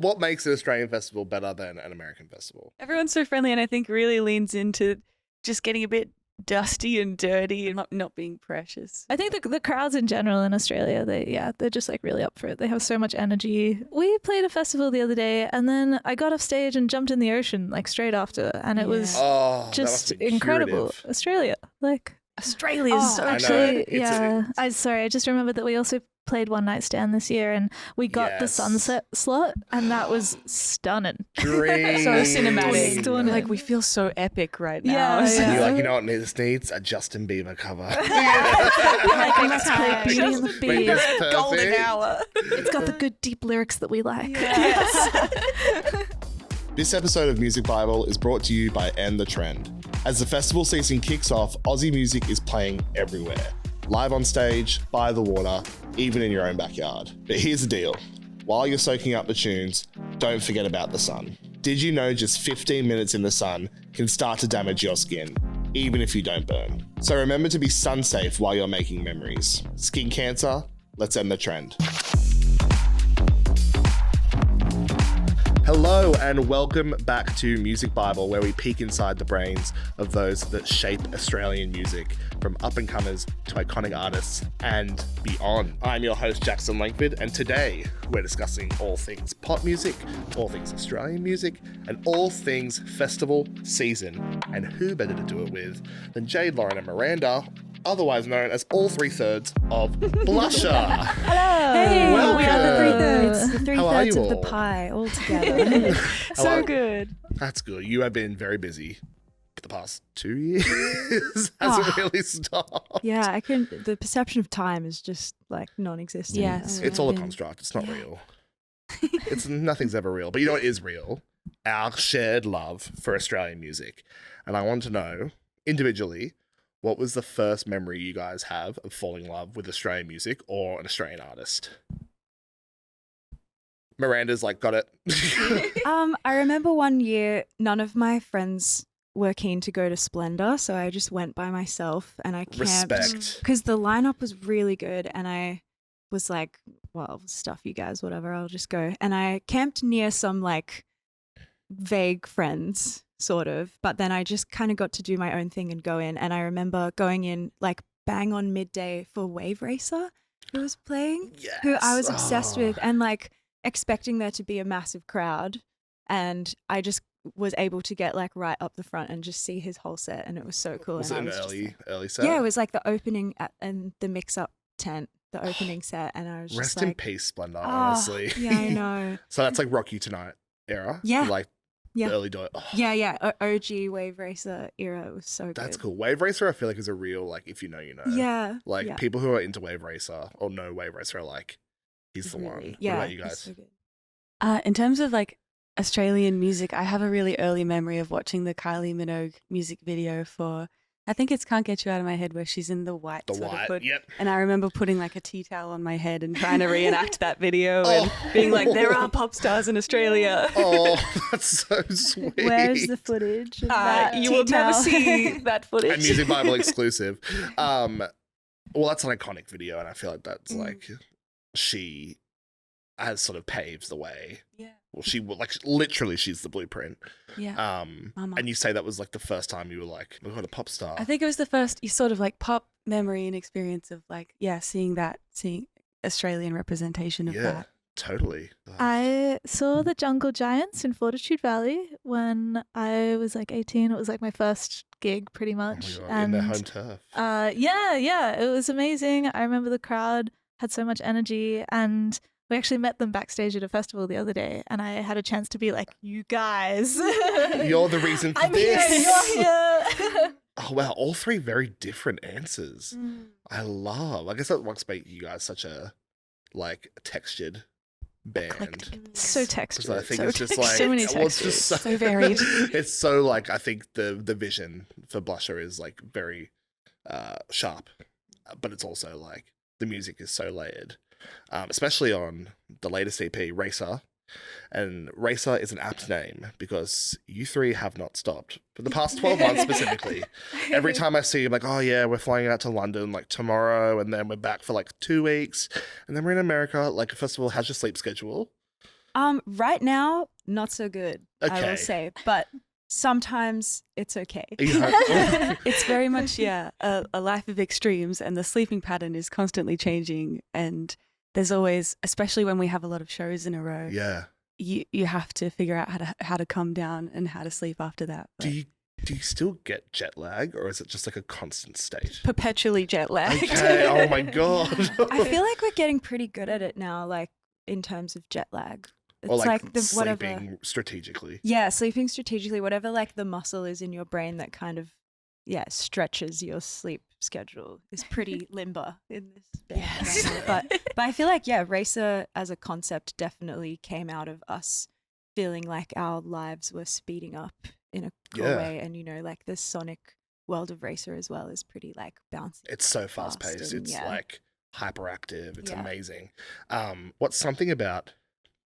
what makes an Australian festival better than an American festival? Everyone's so friendly and I think really leans into just getting a bit dusty and dirty and not being precious. I think the crowds in general in Australia, they're just like really up for it. They have so much energy. We played a festival the other day and then I got off stage and jumped in the ocean like straight after, and it was just incredible. Australia's actually, I just remembered that we also played One Night Stand this year and we got the sunset slot and that was stunning. So cinematic. Stunning. Like we feel so epic right now. You're like, you know what this needs? A Justin Bieber cover. Let's play Beauty and the Beast. Golden hour. It's got the good deep lyrics that we like. Yes. This episode of Music Bible is brought to you by End the Trend. As the festival season kicks off, Aussie music is playing everywhere. Live on stage, by the water, even in your own backyard. But here's the deal. While you're soaking up the tunes, don't forget about the sun. Did you know just 15 minutes in the sun can start to damage your skin, even if you don't burn? So remember to be sun safe while you're making memories. Skin cancer, let's end the trend. Hello and welcome back to Music Bible, where we peek inside the brains of those that shape Australian music, from up-and-comers to iconic artists and beyond. I'm your host, Jackson Langford, and today we're discussing all things pop music, all things Australian music, and all things festival season. And who better to do it with than Jade, Lauren, and Miranda, otherwise known as all 3/3 of Blusher. Hello. Hey, welcome. We are the 3/3. The 3/3 of the all? pie all together. So good. That's good. You have been very busy for the past 2 years. Hasn't really stopped. Yeah, the perception of time is just like non-existent. Yes. It's all a construct. It's not real. Nothing's ever real. But you know what is real? Our shared love for Australian music. And I want to know, individually, what was the first memory you guys have of falling in love with Australian music or an Australian artist? Miranda's like, got it. I remember one year, none of my friends were keen to go to Splendor, so I just went by myself and I camped. Respect. Because the lineup was really good and I was like, well, stuff you guys, whatever, I'll just go. And I camped near some like vague friends, sort of, but then I just kind of got to do my own thing and go in. And I remember going in like bang on midday for Wave Racer, who was playing, who I was obsessed with, and like expecting there to be a massive crowd. And I just was able to get like right up the front and just see his whole set, and it was so cool. Was and it an early set? Yeah, it was like the opening and the mix-up tent, the opening set, and I was just Rest like, in peace, Splendor, honestly. Yeah, I know. So that's like Rock You Tonight era? Yeah. Like Yeah. the early days. Oh, Yeah. OG Wave Racer era. It was so good. that's cool. Wave Racer, I feel like, is a real, like, if you know, you know. Yeah. Like, yeah. people who are into Wave Racer or know Wave Racer are like, he's the one. Yeah. What about you it's guys? so good. In terms of like Australian music, I have a really early memory of watching the Kylie Minogue music video for, I think it's Can't Get You Out of My Head, where she's in the white The sort of white, hood. yep. And I remember putting like a tea towel on my head and trying to reenact that video and being like, there are pop stars in Australia. Oh, that's so sweet. Where's the footage of that You tea will never towel? see that footage. And Music Bible exclusive. Well, that's an iconic video, and I feel like that's like, she has sort of paves the way. Yeah. Well, she like literally, she's the blueprint. Yeah. Mama. And you say that was like the first time you were like, oh, what a pop star. I think it was the first sort of like pop memory and experience of like, seeing Australian representation of that. Totally. I saw the Jungle Giants in Fortitude Valley when I was like 18. It was like my first gig pretty much. Oh my God, in their home turf. Yeah, it was amazing. I remember the crowd had so much energy, and we actually met them backstage at a festival the other day, and I had a chance to be like, you guys. You're the reason for I'm this. here, you're here. Oh, wow. All three very different answers. I guess that what makes you guys such a like textured band. So textured. Because I think so it's just like, so many well, it's textures. just so, So varied. It's so like, I think the vision for Blusher is like very sharp, but it's also like the music is so layered, especially on the latest EP, Racer. And Racer is an apt name because you three have not stopped for the past 12 months specifically. Every time I see you, I'm like, oh yeah, we're flying out to London like tomorrow, and then we're back for like 2 weeks, and then we're in America. Like, first of all, how's your sleep schedule? Right now, not so good, I Okay. will say, but sometimes it's okay. It's very much, a life of extremes, and the sleeping pattern is constantly changing. And there's always, especially when we have a lot of shows in a row, Yeah. you have to figure out how to come down and how to sleep after that. Do you still get jet lag, or is it just like a constant state? Perpetually jet lagged. Okay. Oh my god. I feel like we're getting pretty good at it now, like in terms of jet lag. It's or like the whatever. sleeping strategically. Yeah, sleeping strategically, whatever like the muscle is in your brain that kind of stretches your sleep schedule is pretty limber in this band Yes. right now. But I feel like Racer as a concept definitely came out of us feeling like our lives were speeding up in a cool Yeah. way, and like the sonic world of Racer as well is pretty like bouncy. It's so fast paced. and, It's like hyperactive. It's Yeah. amazing. What's something about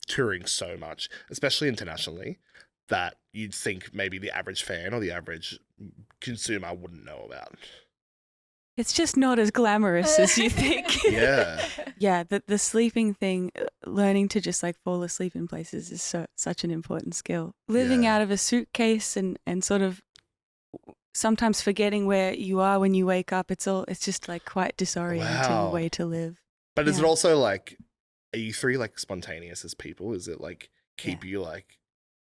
touring so much, especially internationally, that you'd think maybe the average fan or the average consumer wouldn't know about? It's just not as glamorous as you think. Yeah. Yeah, the sleeping thing, learning to just like fall asleep in places is such an important skill. Living Yeah. out of a suitcase and sort of sometimes forgetting where you are when you wake up, it's just like quite disorienting Wow. way to live. But is it Yeah. also like, are you three like spontaneous as people? Is it like keep you like,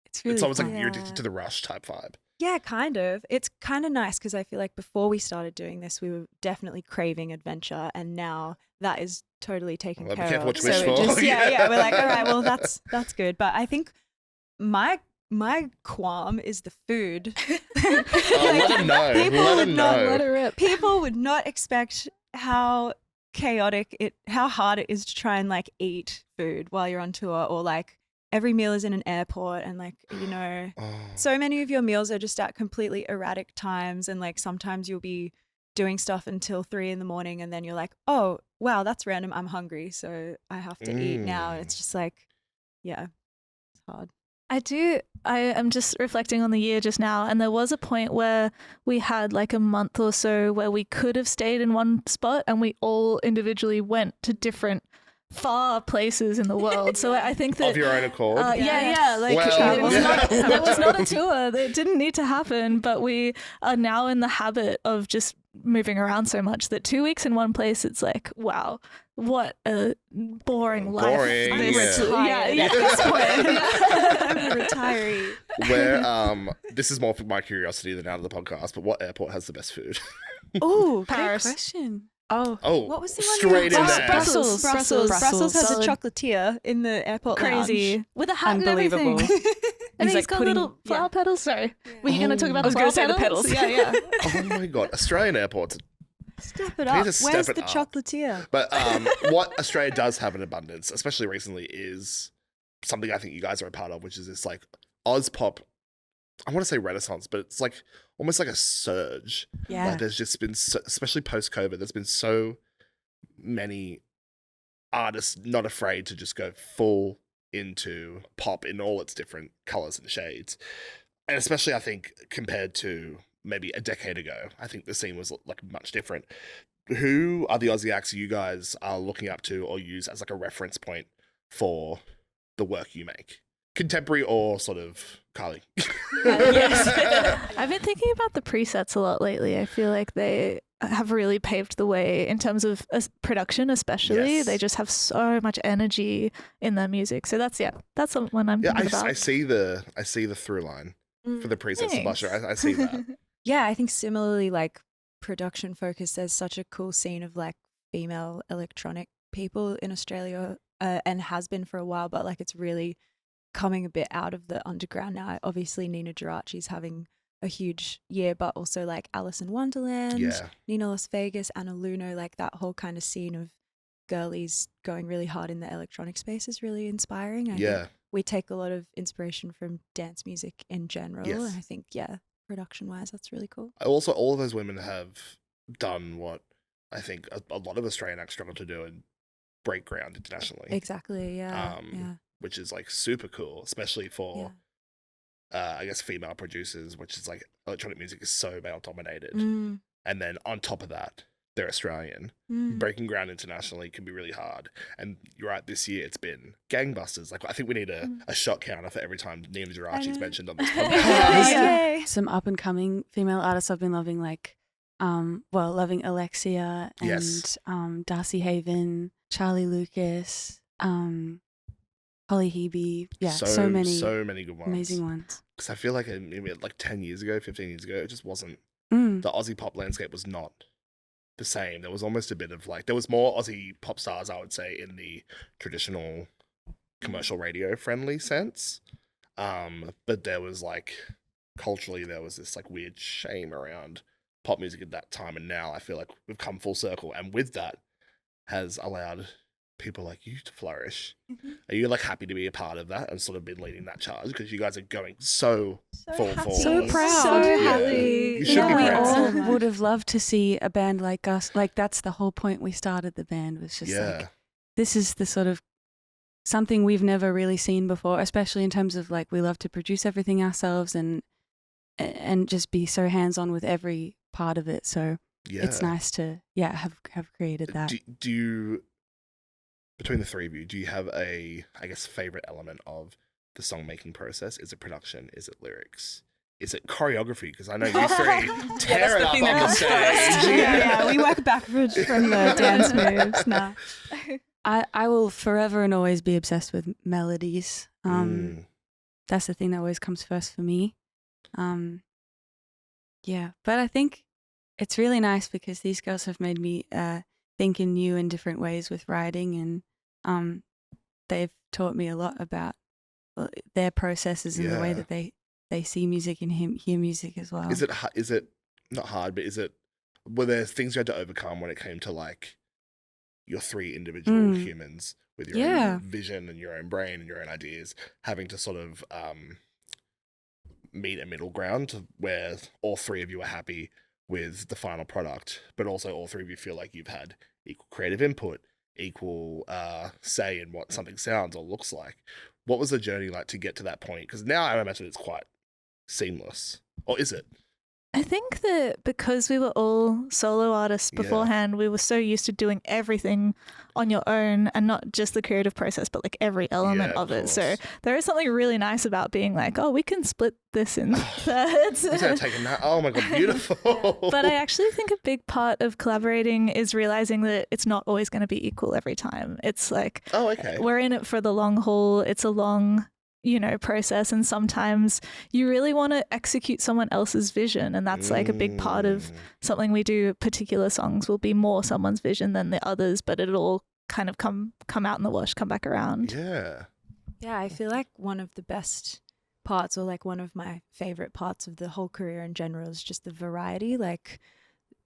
It's really it's almost fun. like you're addicted to the rush type vibe? Yeah, kind of. It's kind of nice because I feel like before we started doing this, we were definitely craving adventure, and now that is totally taken Well, be care careful of. what you wish it for. just, we're like, all right, well, that's good. But I think my qualm is the food. Let them know. People Let would them not know. Let it rip. People would not expect how how hard it is to try and like eat food while you're on tour, or like every meal is in an airport, and like Oh. so many of your meals are just at completely erratic times, and like sometimes you'll be doing stuff until 3 a.m, and then you're like, oh wow, that's random, I'm hungry, so I have to eat now. And it's just like, it's hard. I am just reflecting on the year just now, and there was a point where we had like a month or so where we could have stayed in one spot, and we all individually went to different far places in the world. So I think that Of your own accord? like Well, it was yeah. there was not a tour. It didn't need to happen, but we are now in the habit of just moving around so much that 2 weeks in one place, it's like, wow, what a boring life. Boring, I'm this- retired yeah, at this point. Yeah. I'm a retiree. Where, this is more for my curiosity than out of the podcast, but what airport has the best food? Oh, great Paris. question. Oh, Oh, What was the one? straight in there. Brussels. Brussels has Solid. a chocolatier in the airport Crazy. lounge. With a hat Unbelievable. and everything. And He's he's like got putting- little flower yeah. petals. Sorry. Were you going to talk about I was the gonna flower say the petals. Yeah, yeah. Oh my god, Australian airports. Step it We need up. to step Where's it the up. chocolatier? But what Australia does have in abundance, especially recently, is something I think you guys are a part of, which is this like Ozpop. I want to say renaissance, but it's like almost like a surge. yeah. Like there's just been, especially post-COVID, there's been so many artists not afraid to just go full into pop in all its different colors and shades. And especially, I think, compared to maybe a decade ago, I think the scene was like much different. Who are the Aussie acts you guys are looking up to or use as like a reference point for the work you make? Contemporary or sort of Kylie? I've been thinking about the presets a lot lately. I feel like they have really paved the way in terms of production, especially. Yes. They just have so much energy in their music. So that's someone I'm Yeah, thinking about. I see the through line for the presets of Thanks. Blusher. I see that. Yeah, I think similarly, like production focused, there's such a cool scene of like female electronic people in Australia, and has been for a while, but like it's really coming a bit out of the underground now. Obviously, Nina Geraci's having a huge year, but also like Alice in Wonderland, Yeah. Nina Las Vegas, Anna Luno, like that whole kind of scene of girlies going really hard in the electronic space is really inspiring. I think Yeah. we take a lot of inspiration from dance music in general. Yes. And I think, production wise, that's really cool. Also, all of those women have done what I think a lot of Australian acts struggle to do and break ground internationally. Exactly. Yeah. yeah. Which is like super cool, especially for Yeah. I guess female producers, which is like electronic music is so male dominated. Mm. And then on top of that, they're Australian. Breaking ground internationally can be really hard. And you're right, this year it's been gangbusters. Like, I think we need a shot counter for every time Nina Geraci's mentioned on this podcast. Some up and coming female artists I've been loving, like, loving Alexia and Darcy Haven, Charlie Lucas, Holly Hebe. Yeah, so many good ones. Amazing ones. Because I feel like maybe like 10 years ago, 15 years ago, it just wasn't, the Aussie pop landscape was not the same. There was almost a bit of like, there was more Aussie pop stars, I would say, in the traditional commercial radio friendly sense. But there was like, culturally, there was this like weird shame around pop music at that time. And now I feel like we've come full circle. And with that has allowed people like you to flourish. Are you like happy to be a part of that and sort of been leading that charge? Because you guys are going so full forward. So proud. So Yeah. happy. You should be we proud. all would have loved to see a band like us. Like, that's the whole point we started the band, was just like, this is the sort of something we've never really seen before, especially in terms of like, we love to produce everything ourselves and just be so hands-on with every part of it. So it's nice to have created that. Do you, between the three of you, do you have a, I guess, favorite element of the song making process? Is it production? Is it lyrics? Is it choreography? Because I know you three tear it up on the stage. Yeah, we work backwards from the dance moves. Nah. I will forever and always be obsessed with melodies. That's the thing that always comes first for me. But I think it's really nice because these girls have made me think in new and different ways with writing, and they've taught me a lot about their processes and the way that they see music and hear music as well. Is it not hard, but were there things you had to overcome when it came to like your three individual humans with your own vision and your own brain and your own ideas, having to sort of meet a middle ground where all three of you are happy with the final product, but also all three of you feel like you've had equal creative input, equal say in what something sounds or looks like? What was the journey like to get to that point? Because now I imagine it's quite seamless. Or is it? I think that because we were all solo artists beforehand, we were so used to doing everything on your own and not just the creative process, but like every element of it. So there is something really nice about being like, oh, we can split this in thirds. Oh my God, beautiful. But I actually think a big part of collaborating is realizing that it's not always going to be equal every time. It's like, we're in it for the long haul. It's a long process, and sometimes you really want to execute someone else's vision, and that's like a big part of something we do. Particular songs will be more someone's vision than the others, but it'll all kind of come out in the wash, come back around. I feel like one of the best parts, or like one of my favorite parts of the whole career in general, is just the variety. Like,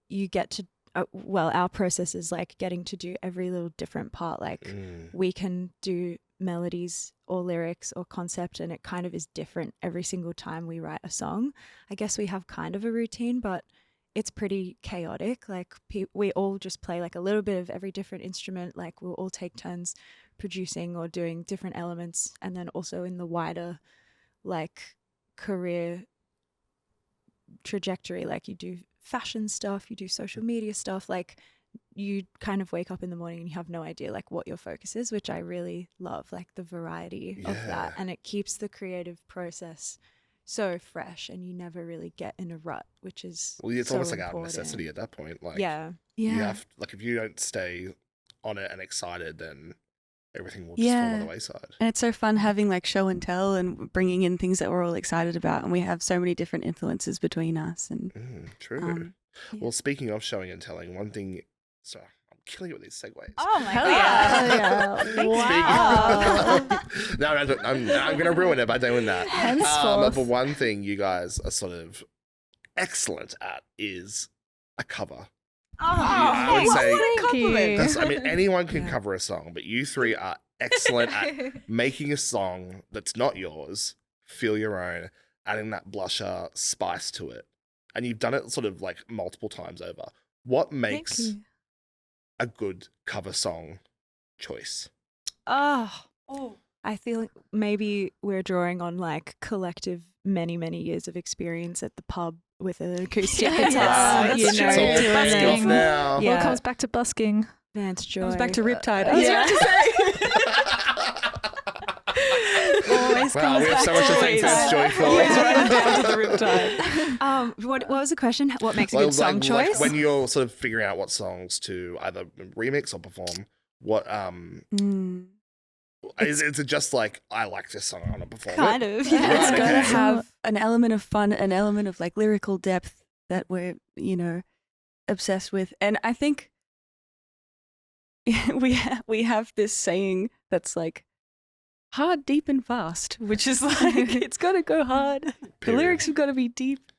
you get to our process is like getting to do every little different part. Like we can do melodies or lyrics or concept, and it kind of is different every single time we write a song. I guess we have kind of a routine, but it's pretty chaotic. Like we all just play like a little bit of every different instrument. Like we'll all take turns producing or doing different elements. And then also in the wider like career trajectory, like you do fashion stuff, you do social media stuff, like you kind of wake up in the morning and you have no idea like what your focus is, which I really love, like the variety of that. And it keeps the creative process so fresh, and you never really get in a rut, which is it's so almost like important. out of necessity at that point. Like you have, like, if you don't stay on it and excited, then everything will just fall on the wayside. And it's so fun having like show and tell and bringing in things that we're all excited about, and we have so many different influences between us. And true. Well, speaking of showing and telling, one thing. So I'm killing it with these segues. Oh my God. Wow. No, I'm going to ruin it by doing that. Henceforth. But one thing you guys are sort of excellent at is a cover. I would say, I mean, anyone can cover a song, but you three are excellent at making a song that's not yours, feel your own, adding that blusher spice to it. And you've done it sort of like multiple times over. What makes a good cover song choice? I feel like maybe we're drawing on like collective many years of experience at the pub with an acoustic guitar. That's you true. know, It's all busking doing- now. Well, it comes back to busking. Vance Joy. Comes back to Riptide. Yeah. Always Wow, comes we have back so much to to thank Riptide. Vance Joy for. Always right down to the Riptide. What was the question? What makes a Well, good song choice? Like when you're sort of figuring out what songs to either remix or perform, what is it just like I like this song, I want to perform kind it? of. Yeah, Yeah. it's Right, got to okay. have an element of fun, an element of like lyrical depth that we're, obsessed with. And I think we have this saying that's like hard, deep, and fast, which is like it's got to go hard. The Period. lyrics have got to be deep.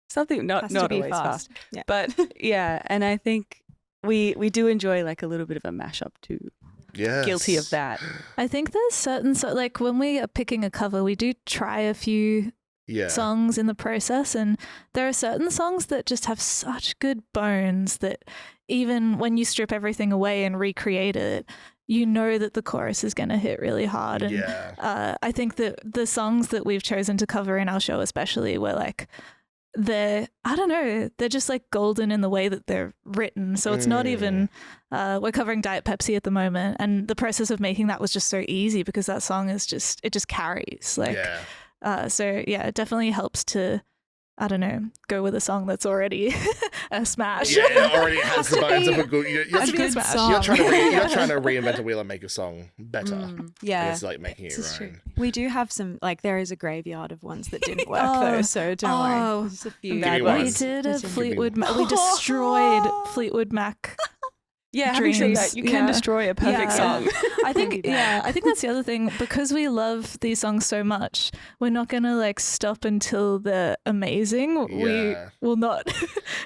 Something not Has to not be always fast, Yeah. but yeah. And I think we do enjoy like a little bit of a mashup too. Yes. Guilty of that. I think there's certain like when we are picking a cover, we do try a few Yeah. songs in the process, and there are certain songs that just have such good bones that even when you strip everything away and recreate it, you know that the chorus is going to hit really hard. And Yeah. I think that the songs that we've chosen to cover in our show especially were like they're just like golden in the way that they're written. So it's not even we're covering Diet Pepsi at the moment, and the process of making that was just so easy because that song is just carries like so yeah, it definitely helps to go with a song that's already a smash. Yeah, it already has the bones of a good. You're Has to be a trying smash. you're trying to reinvent a wheel and make a song better. Yeah. It's like making it This is your own. We do have some, like, there is a graveyard of ones that didn't work, Oh. though, so don't worry. There's a few. Give me We one. did a Give me Fleetwood Mac. We destroyed Fleetwood Mac. Yeah, having said Dreams, that, you can yeah. destroy a perfect Yeah. song. I think that's the other thing. Because we love these songs so much, we're not gonna like stop until they're amazing. We Yeah. will not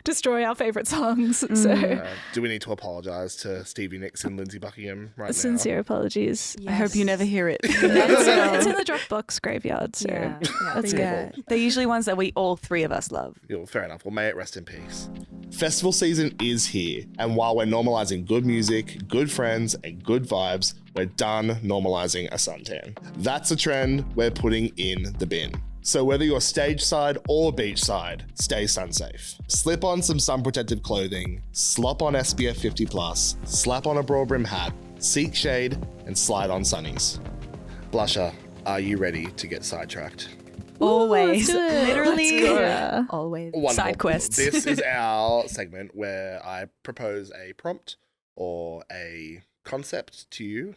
destroy our favorite songs. So Do we need to apologise to Stevie Nicks and Lindsay Buckingham right sincere apologies. I hope you never hear it. It's in the Dropbox graveyard. So Yeah. that's Yeah, good. they're usually ones that we all three of us love. now? Fair enough. Well, may it rest in peace. Festival season is here, and while we're normalising good music, good friends, and good vibes, we're done normalising a suntan. That's a trend we're putting in the bin. So whether you're stage side or beach side, stay sun safe. Slip on some sun protective clothing, slop on SPF 50+, slap on a broad brim hat, seek shade, and slide on sunnies. Blusher, are you ready to get sidetracked? Always. Let's do it. Literally. Let's go. Yeah. Always. Wonderful. Side quests. This is our segment where I propose a prompt or a concept to you,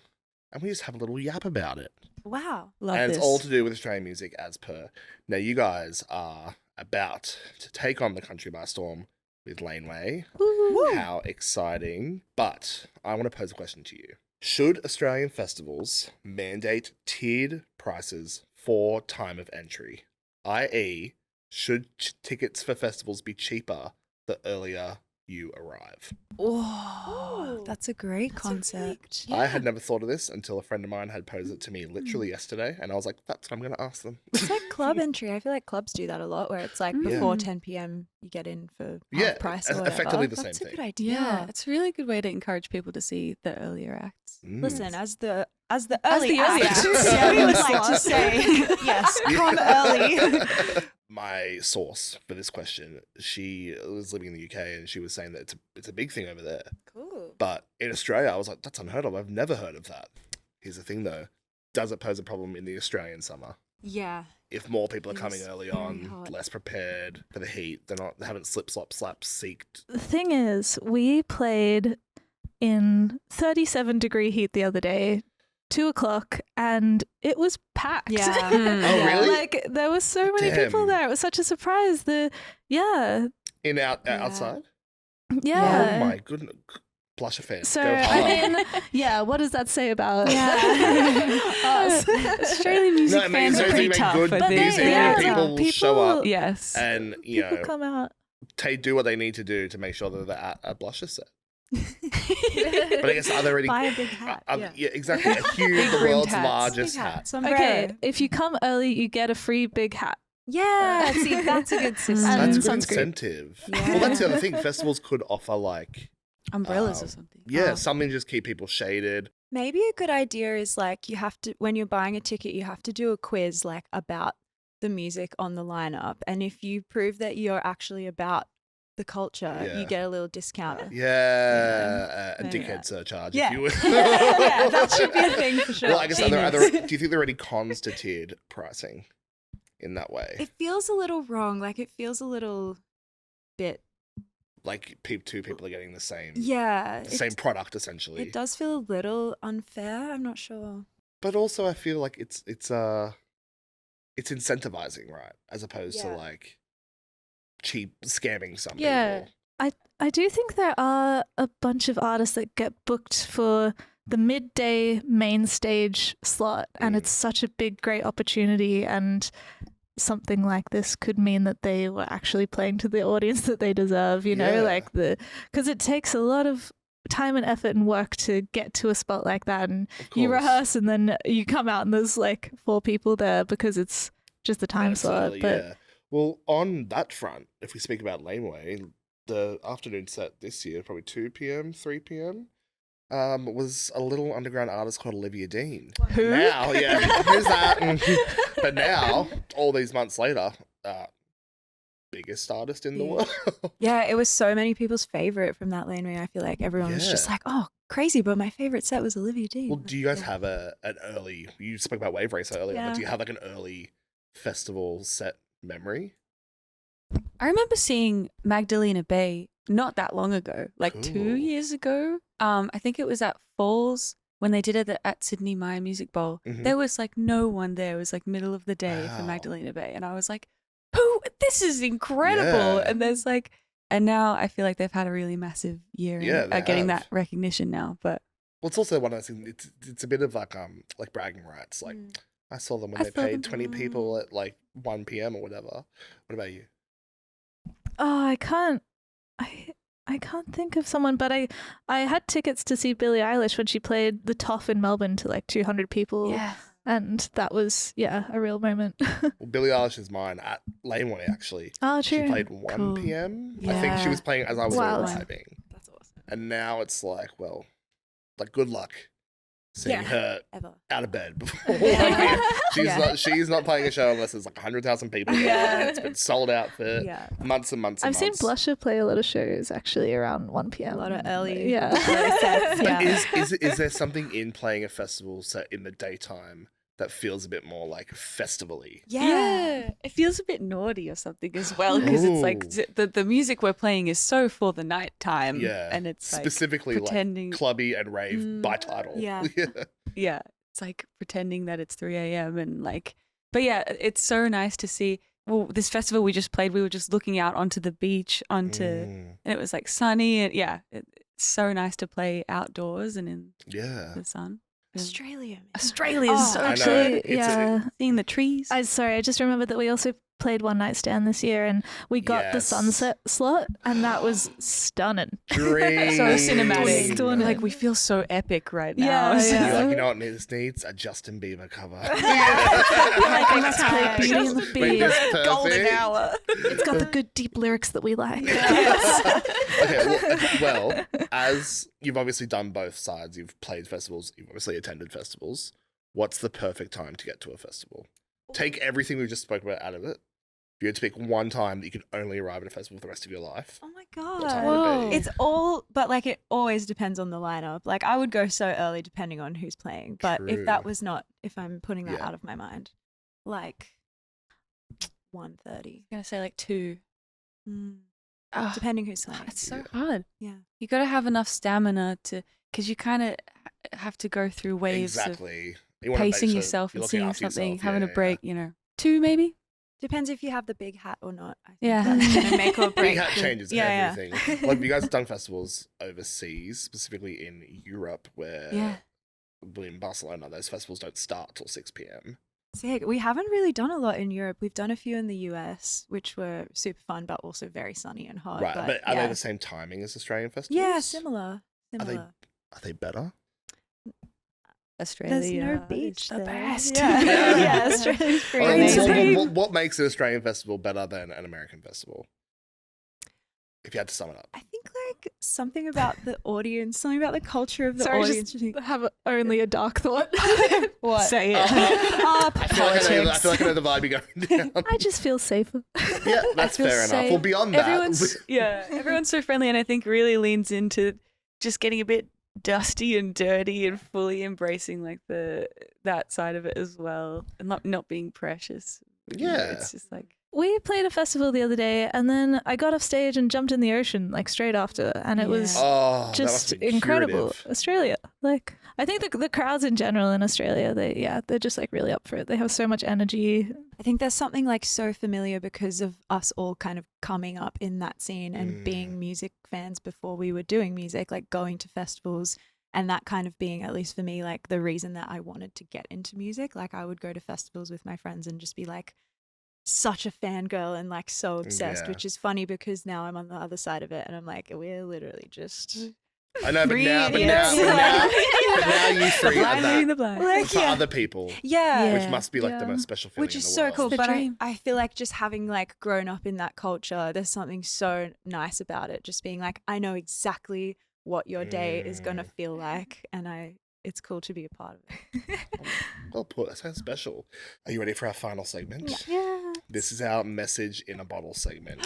and we just have a little yap about it. Wow. Love And this. it's all to do with Australian music as per. Now, you guys are about to take on the country by storm with Laneway. How exciting. But I want to pose a question to you. Should Australian festivals mandate tiered prices for time of entry? i.e., should tickets for festivals be cheaper the earlier you arrive? Oh, that's a great concept. I had never thought of this until a friend of mine had posed it to me literally yesterday, and I was like, that's what I'm going to ask them. It's like club entry. I feel like clubs do that a lot, where it's like before 10 p.m. you get in for half price or whatever. effectively the That's same a thing. good idea. Yeah, it's a really good way to encourage people to see the earlier acts. Listen, as the As early the early acts, acts. we would like to say yes, come early. My source for this question, she was living in the UK and she was saying that it's a big thing over there. Cool. But in Australia, I was like, that's unheard of. I've never heard of that. Here's the thing though. Does it pose a problem in the Australian summer? Yeah. If more people are It coming is early very on, hot. less prepared for the heat, they haven't slip, slop, slap, seeked. The thing is, we played in 37-degree heat the other day, 2:00, and it was packed. Yeah. Oh, really? Like there were so many people Damn. there. It was such a surprise. Outside? Yeah. Oh my goodness. Blusher fans. So go hard. I mean, yeah. What does that say about Us. Australian music No, it means fans are they pretty make tough. good I think. music yeah. and people will show up Yes. and, People come out. they do what they need to do to make sure that they're at a Blusher set. But I guess are there any... Buy a big hat. yeah, exactly. A huge, the brimmed world's hats. largest Big hat. Sombrero. Okay, if you come early, you get a free big hat. Yeah. See, that's a good system. And That's good sunscreen. incentive. Well, that's the other thing. Festivals could offer like, Umbrellas or something. something to just keep people shaded. Maybe a good idea is like you have to, when you're buying a ticket, you have to do a quiz like about the music on the lineup, and if you prove that you're actually about the culture, you get a little discount. Yeah, a dickhead surcharge, if you would. Yeah, that should be a thing for sure. Well, I guess do you think there are any cons to tiered pricing in that way? It feels a little wrong. Like, it feels a little bit like two people are getting the same same product essentially. It does feel a little unfair. I'm not sure. But also I feel like it's incentivizing, right? As opposed to like cheap scamming some people. I do think there are a bunch of artists that get booked for the midday main stage slot, and it's such a big, great opportunity, and something like this could mean that they were actually playing to the audience that they deserve, you know, like because it takes a lot of time and effort and work to get to a spot like that, and you rehearse and then you come out and there's like 4 people there because it's just the time slot. But well, on that front, if we speak about Laneway, the afternoon set this year, probably 2 p.m, 3 p.m, was a little underground artist called Olivia Dean. Who? Now, who's that? But now, all these months later, biggest artist in the world. Yeah, it was so many people's favorite from that laneway. I feel like everyone was just like, oh, crazy, but my favorite set was Olivia Dean. Well, do you guys have an early, you spoke about Wave Racer earlier, but do you have like an early festival set memory? I remember seeing Magdalena Bay not that long ago, like 2 years ago. I think it was at Falls when they did it at Sydney Maya Music Bowl. There was like no one there. It was like middle of the day for Magdalena Bay. And I was like, this is incredible. And there's like, and now I feel like they've had a really massive year in getting that recognition now. But well, it's also one of those things, it's a bit of like bragging rights. Like I saw them when they paid 20 people at like 1 p.m. or whatever. What about you? Oh, I can't think of someone, but I had tickets to see Billie Eilish when she played the Toff in Melbourne to like 200 people. Yeah. And that was, a real moment. Well, Billie Eilish is mine at Laneway, actually. Oh, true. She played 1 p.m. I think she was playing as I was arriving. That's awesome. And now it's like, well, like good luck seeing her out of bed before. She's not playing a show unless there's like 100,000 people there. It's been sold out for months and months and I've seen Blusher play a lot of shows actually around 1 p.m. A lot of early sets. But is there something in playing a festival set in the daytime that feels a bit more like festival-y? Yeah. It feels a bit naughty or something as well, because it's like the music we're playing is so for the night time. Yeah. And it's specifically like pretending, like clubby and rave by title. Yeah. Yeah. It's like pretending that it's 3 a.m. and like, but yeah, it's so nice to see. Well, this festival we just played, we were just looking out onto the beach, and it was like sunny, and it's so nice to play outdoors and in the sun. Australia is actually seeing the trees. I just remembered that we also played One Night Stand this year, and we got the sunset slot, and that was stunning. Dream. So cinematic. Like we feel so epic right now. You're like, you know what this needs? A Justin Bieber cover. Let's play Beauty and the Beast. Golden hour. It's got the good deep lyrics that we like. Okay, well, as you've obviously done both sides, you've played festivals, you've obviously attended festivals. What's the perfect time to get to a festival? Take everything we just spoke about out of it. If you had to pick one time that you could only arrive at a festival for the rest of your life. Oh my what time God. would it be? It's all, but like it always depends on the lineup. Like I would go so early depending on who's playing. But if that was not, if I'm putting that out of my mind, like 1:30. I'm going to say like 2. Depending who's playing. It's so hard. Yeah. You got to have enough stamina because you kind of have to go through waves of pacing yourself and seeing something, having a break, 2 maybe. Depends if you have the big hat or not. I think Yeah. that's going to make or break. Big hat changes everything. Well, have you guys done festivals overseas, specifically in Europe, where in Barcelona, those festivals don't start till 6 p.m.? Sick. We haven't really done a lot in Europe. We've done a few in the US, which were super fun, but also very sunny and hot. Right, but are they the same timing as Australian festivals? Yeah, similar. Are they better? Australia. There's no beach the there. best. Yeah, Australia's pretty amazing. What makes an Australian festival better than an American festival? if you had to sum it up? I think like something about the audience, something about the culture of the Sorry, audience. just have only a dark thought. What? Say it. I feel like I know the vibe you're going down. I just feel safer. Yeah, that's feel fair enough. safe. Well, beyond that, Everyone's so friendly, and I think really leans into just getting a bit dusty and dirty and fully embracing like that side of it as well, and not being precious. Yeah. It's just like We played a festival the other day, and then I got off stage and jumped in the ocean like straight after, and it was that just must be incredible. curative. Australia, like I think the crowds in general in Australia, they're just like really up for it. They have so much energy. I think there's something like so familiar because of us all kind of coming up in that scene and being music fans before we were doing music, like going to festivals, and that kind of being, at least for me, like the reason that I wanted to get into music. Like I would go to festivals with my friends and just be like such a fangirl and like so obsessed, which is funny because now I'm on the other side of it and I'm like, we're literally just I know, but free now idiots. you free the blind at leading the that blind. Like, for other people, Yeah. which must be like the most special feeling Which is in the so world. cool. The But dream. I feel like just having like grown up in that culture, there's something so nice about it. Just being like, I know exactly what your day is gonna feel like, and it's cool to be a part of it. Well put. That sounds special. Are you ready for our final segment? Yeah. This is our message in a bottle segment.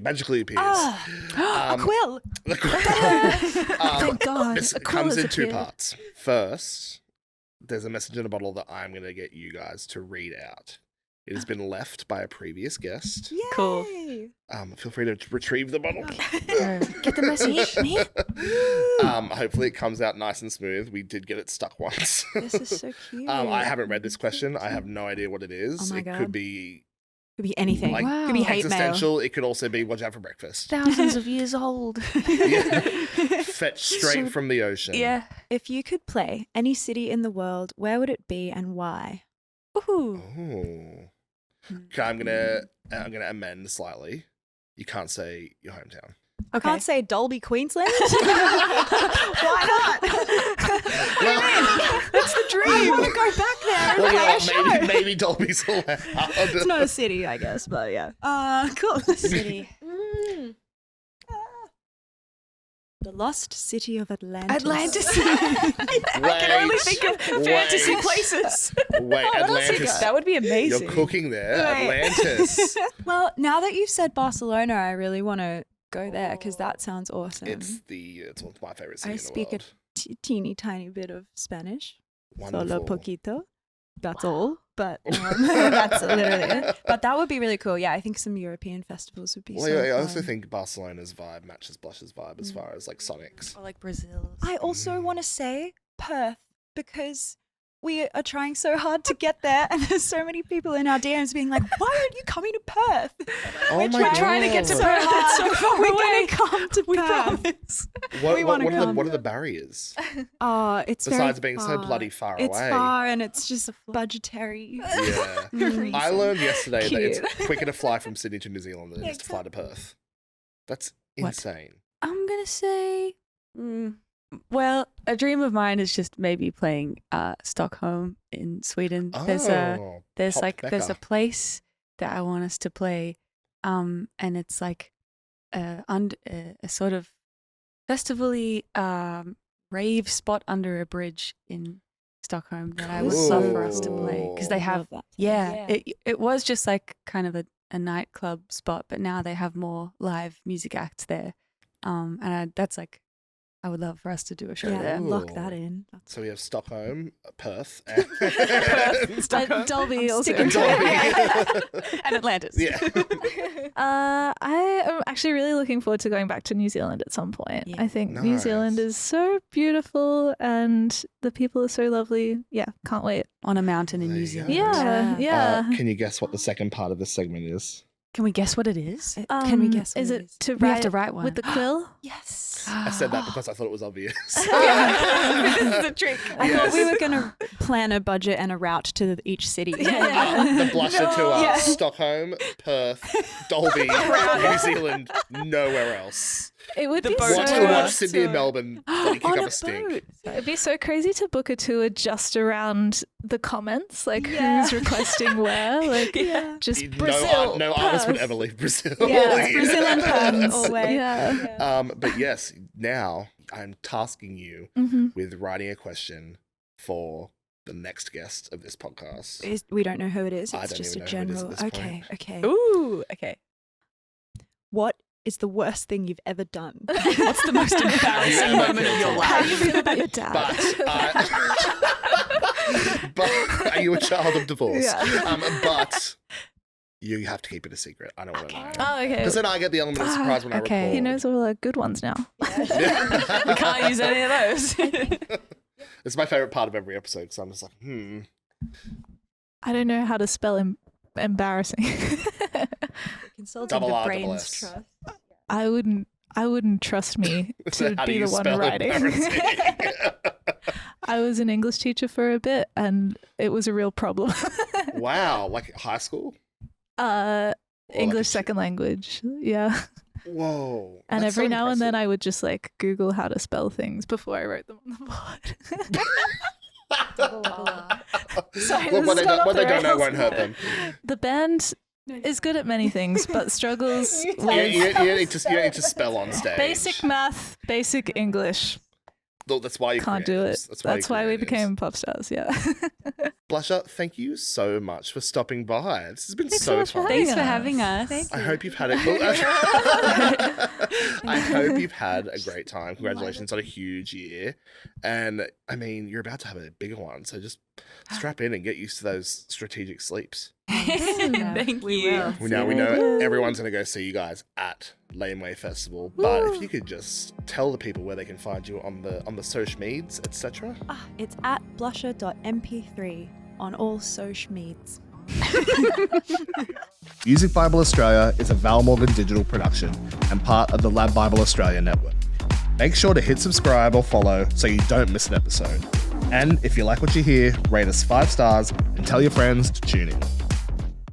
Magically appears. A quill. Thank God. This A quill comes has in two appeared. parts. First, there's a message in a bottle that I'm going to get you guys to read out. It has been left by a previous guest. Yay. Cool. Feel free to retrieve the bottle. Get the message, man. Hopefully it comes out nice and smooth. We did get it stuck once. This is so cute. I haven't read this question. I have no idea what it is. Oh my It God. could be Could be anything. like Wow. Could be hate mail. existential. It could also be what you have for breakfast. Thousands of years old. Yeah. Fetched straight So- from the ocean. Yeah. If you could play any city in the world, where would it be and why? Ooh. Oh. Okay, I'm gonna amend slightly. You can't say your hometown. I can't say Dolby, Queensland. Why not? That's the dream. I want to go back there and Well, play yeah, a show. maybe Dolby's allowed. It's not a city, I guess, but yeah. Cool. City. The lost city of Atlantis. Atlantis. I can only think of fantasy places. Wait, Atlantis. That would be amazing. You're cooking there. Right. Atlantis. Well, now that you've said Barcelona, I really want to go there because that sounds awesome. It's one of my favorite cities I in the speak world. a teeny tiny bit of Spanish. Wonderful. Solo poquito. That's all. But that's literally it. But that would be really cool. Yeah, I think some European festivals would be Well, so yeah, I fun. also think Barcelona's vibe matches Blush's vibe as far as like Sonics. Or like Brazil. I also want to say Perth because we are trying so hard to get there and there's so many people in our DMs being like, why aren't you coming to Perth? Oh We're my trying to get to God. so hard. so far We're away. going to come to We Perth. promise. What, We what, wanna what, are the, come. what are the barriers? It's Besides very being so far. bloody far It's away. far and it's just budgetary. Yeah. reason. I learned yesterday that it's Cute. quicker to fly from Sydney to New Zealand than it is to fly to Perth. That's What? insane. I'm going to say, well, a dream of mine is just maybe playing Stockholm in Sweden. There's pop like there's a Becca. place that I want us to play, and it's like a sort of festival-y rave spot under a bridge in Stockholm that I would love for us to play because they have Love that. yeah. It was just like kind of a nightclub spot, but now they have more live music acts there, and that's like I would love for us to do a show Yeah, there. lock Ooh. that in. So we have Stockholm, Perth, and Dolby I'm also. sticking to Dolby. And Atlantis. Yeah. I am actually really looking forward to going back to New Zealand at some point. Yeah. I think New Zealand Nice. is so beautiful and the people are so lovely. Yeah, can't wait. On a mountain in There New you Zealand. go. Yeah, yeah. Can you guess what the second part of this segment is? Can we guess what it is? Can we guess what Is it it is? to We write have to write one. with the quill? Yes. I said that because I thought it was obvious. This is the trick. I Yes. thought we were going to plan a budget and a route to each city. The blusher tour: Yeah. Stockholm, Perth, Dolby, New Zealand, nowhere else. It would be Watch Sydney and Melbourne kick up a stink. It'd be so crazy to book a tour just around the comments, like who's requesting where, like just Brazil. No artist would ever leave Brazil. Yeah, Brazil and Perth always. Yeah. But yes, now I'm tasking you with writing a question for the next guest of this podcast. We don't know who it is. I It's don't just even a know who it is general. at this Okay, point. okay. Ooh, okay. What is the worst thing you've ever done? What's the most embarrassing moment of your How do you life? feel about your dad? But are you a child of divorce? Yeah. But you have to keep it a secret. I don't want to know. Oh, okay. Because then I get the element of surprise when I record. He knows all the good ones now. We can't use any of those. It's my favorite part of every episode because I'm just like, I don't know how to spell embarrassing. Consulting Double the R, brain's double S. trust. I wouldn't trust me to How do be you the one spell writing. embarrassing? I was an English teacher for a bit, and it was a real problem. Wow, like high school? English second language, yeah. Whoa. And that's every so now and then impressive. I would just like Google how to spell things before I wrote them on the board. Sorry, Look, what this they, has gone don't, what off they the don't know rails. won't hurt them. The band is good at many things, but struggles You, with you don't need to spell on stage. basic math, basic English. Look, that's why you Can't do it. That's why we you're creatives. became pop stars, yeah. Blusher, thank you so much for stopping by. This has been Thanks so so much for fun. having Thanks for us. having us. I hope you've had it. I hope you've had a great time. Congratulations on a huge year. And I mean, you're about to have a bigger one. So just strap in and get used to those strategic sleeps. Thank We you. will. We know everyone's going to go see you guys at Laneway Festival. But if you could just tell the people where they can find you on the social medias, etc. It's at blusher.mp3 on all social medias. MUSICbible Australia is a Val Morgan digital production and part of the LADbible Australia network. Make sure to hit subscribe or follow so you don't miss an episode. And if you like what you hear, rate us 5 stars and tell your friends to tune in.